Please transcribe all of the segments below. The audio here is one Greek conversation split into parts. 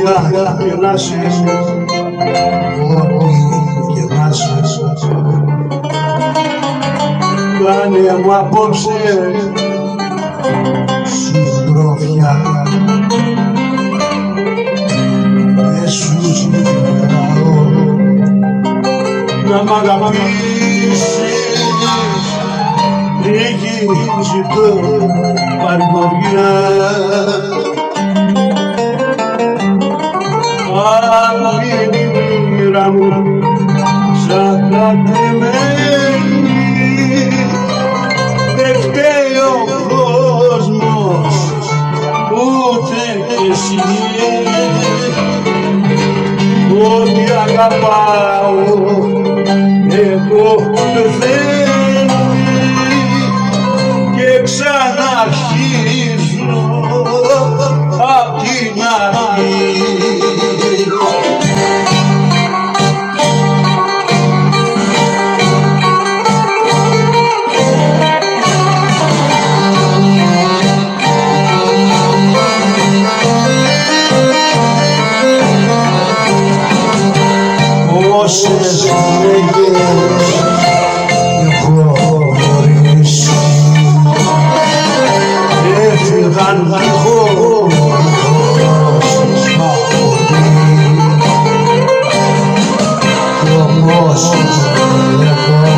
Όποια και να σε, ό,τι και να σε, κάνε μου απόψε συντροφιά. Δεν σου ζητάω να μ' αγαπήσεις, λίγη ζητώ παρηγοριά. Αν η μοίρα μου σαν κατεμένη, δεν φταίει ο κόσμος ούτε κι εσύ. Ό,τι αγαπάω εγώ πεθαίνω και ξαναρχίζω απ' την αρχή. Όσες λέγες έχω χωρίσει, έφυγαν δίχως μαχωρί, κι όμως έχω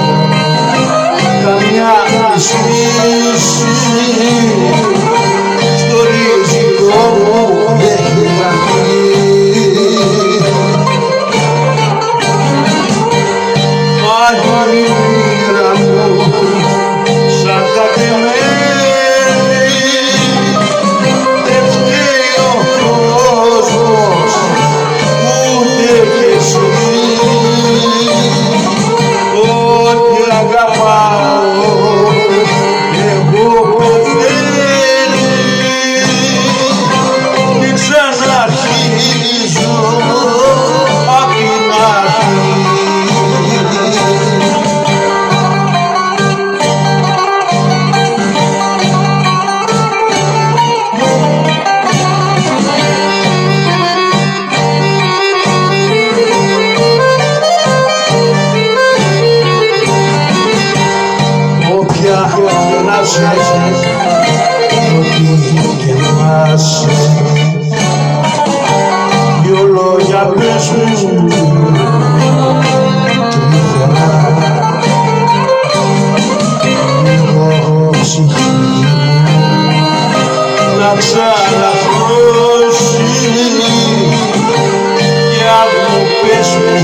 καμιά αισθήση στο ριζικό μου έχει γραφεί. Αν η μοίρα μου σαν κατεμένη, δεν φταίει ο κόσμος ούτε κι εσύ. Ό,τι αγαπάω εγώ πεθαίνω και ξαναρχίζω απ' την αρχή. Όποια και να σε, ό,τι και να σε, δυο λόγια πες μου τρυφερά, λίγο ψυχή να ξαναφρώσει κι αν μου πες μου